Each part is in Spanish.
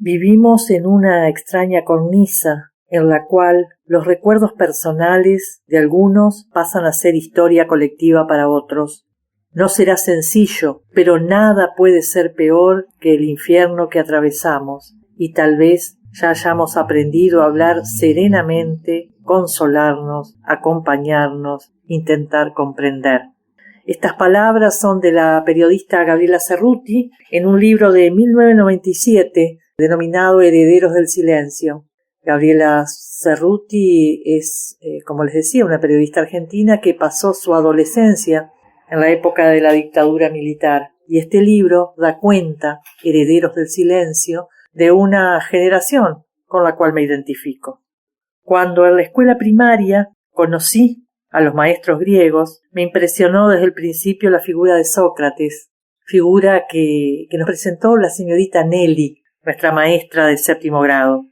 Vivimos en una extraña cornisa en la cual los recuerdos personales de algunos pasan a ser historia colectiva para otros. No será sencillo, pero nada puede ser peor que el infierno que atravesamos, y tal vez ya hayamos aprendido a hablar serenamente, consolarnos, acompañarnos, intentar comprender. Estas palabras son de la periodista Gabriela Cerruti en un libro de 1997 denominado Herederos del Silencio. Gabriela Cerruti es, como les decía, una periodista argentina que pasó su adolescencia en la época de la dictadura militar. Y este libro da cuenta, Herederos del Silencio, de una generación con la cual me identifico. Cuando en la escuela primaria conocí a los maestros griegos, me impresionó desde el principio la figura de Sócrates, figura que nos presentó la señorita Nelly, nuestra maestra del 7º grado.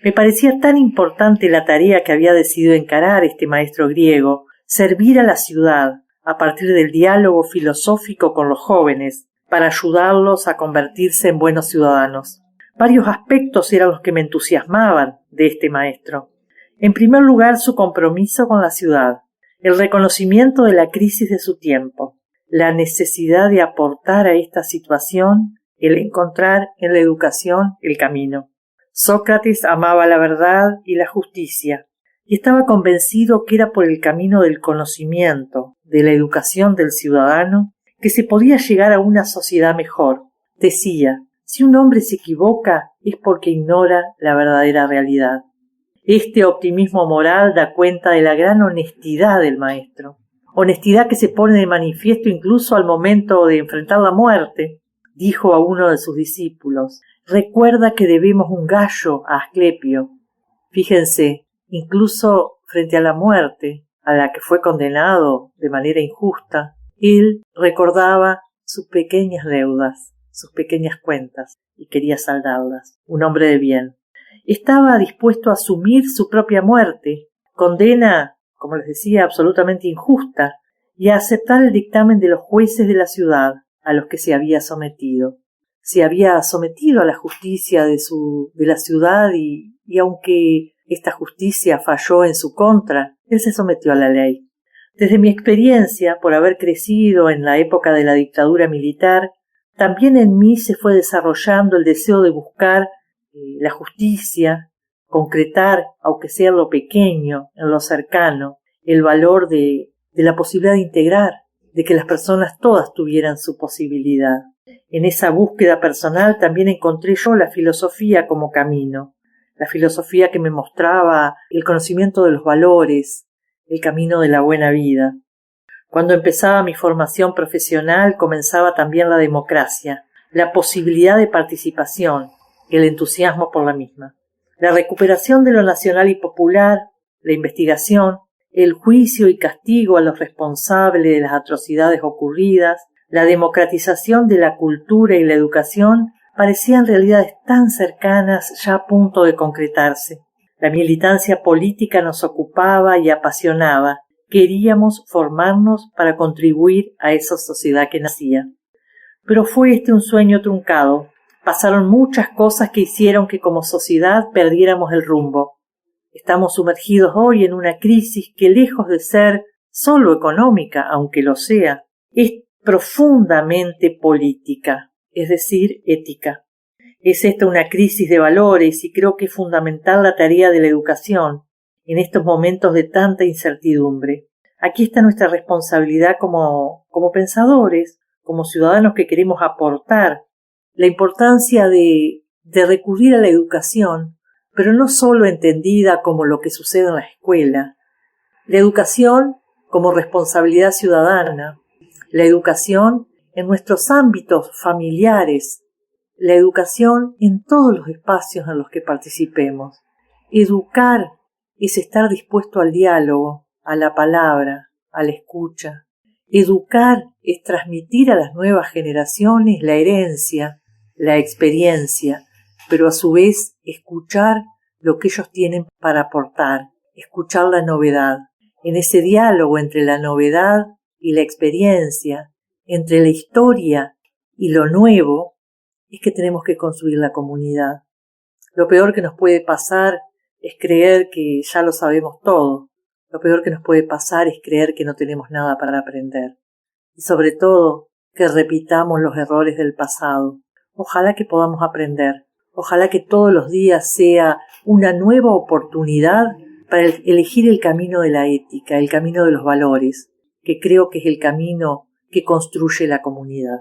Me parecía tan importante la tarea que había decidido encarar este maestro griego, servir a la ciudad a partir del diálogo filosófico con los jóvenes, para ayudarlos a convertirse en buenos ciudadanos. Varios aspectos eran los que me entusiasmaban de este maestro. En primer lugar, su compromiso con la ciudad, el reconocimiento de la crisis de su tiempo, la necesidad de aportar a esta situación, el encontrar en la educación el camino. Sócrates amaba la verdad y la justicia, y estaba convencido que era por el camino del conocimiento, de la educación del ciudadano, que se podía llegar a una sociedad mejor. Decía, si un hombre se equivoca es porque ignora la verdadera realidad. Este optimismo moral da cuenta de la gran honestidad del maestro, honestidad que se pone de manifiesto incluso al momento de enfrentar la muerte. Dijo a uno de sus discípulos, recuerda que debemos un gallo a Asclepio. Fíjense, incluso frente a la muerte, a la que fue condenado de manera injusta, él recordaba sus pequeñas deudas, sus pequeñas cuentas, y quería saldarlas. Un hombre de bien. Estaba dispuesto a asumir su propia muerte, condena, como les decía, absolutamente injusta, y a aceptar el dictamen de los jueces de la ciudad a los que se había sometido. Se había sometido a la justicia de la ciudad y aunque esta justicia falló en su contra, él se sometió a la ley. Desde mi experiencia, por haber crecido en la época de la dictadura militar, también en mí se fue desarrollando el deseo de buscar la justicia, concretar, aunque sea en lo pequeño, en lo cercano, el valor de la posibilidad de integrar, de que las personas todas tuvieran su posibilidad. En esa búsqueda personal también encontré yo la filosofía como camino, la filosofía que me mostraba el conocimiento de los valores, el camino de la buena vida. Cuando empezaba mi formación profesional comenzaba también la democracia, la posibilidad de participación, el entusiasmo por la misma. La recuperación de lo nacional y popular, la investigación, el juicio y castigo a los responsables de las atrocidades ocurridas, la democratización de la cultura y la educación parecían realidades tan cercanas ya a punto de concretarse. La militancia política nos ocupaba y apasionaba. Queríamos formarnos para contribuir a esa sociedad que nacía. Pero fue este un sueño truncado. Pasaron muchas cosas que hicieron que como sociedad perdiéramos el rumbo. Estamos sumergidos hoy en una crisis que, lejos de ser solo económica, aunque lo sea, es profundamente política, es decir, ética. Es esta una crisis de valores y creo que es fundamental la tarea de la educación en estos momentos de tanta incertidumbre. Aquí está nuestra responsabilidad como pensadores, como ciudadanos que queremos aportar, la importancia de recurrir a la educación, pero no solo entendida como lo que sucede en la escuela. La educación como responsabilidad ciudadana, la educación en nuestros ámbitos familiares, la educación en todos los espacios en los que participemos. Educar es estar dispuesto al diálogo, a la palabra, a la escucha. Educar es transmitir a las nuevas generaciones la herencia, la experiencia, pero a su vez escuchar lo que ellos tienen para aportar, escuchar la novedad. En ese diálogo entre la novedad y la experiencia, entre la historia y lo nuevo, es que tenemos que construir la comunidad. Lo peor que nos puede pasar es creer que ya lo sabemos todo. Lo peor que nos puede pasar es creer que no tenemos nada para aprender. Y sobre todo, que repitamos los errores del pasado. Ojalá que podamos aprender. Ojalá que todos los días sea una nueva oportunidad para elegir el camino de la ética, el camino de los valores, que creo que es el camino que construye la comunidad.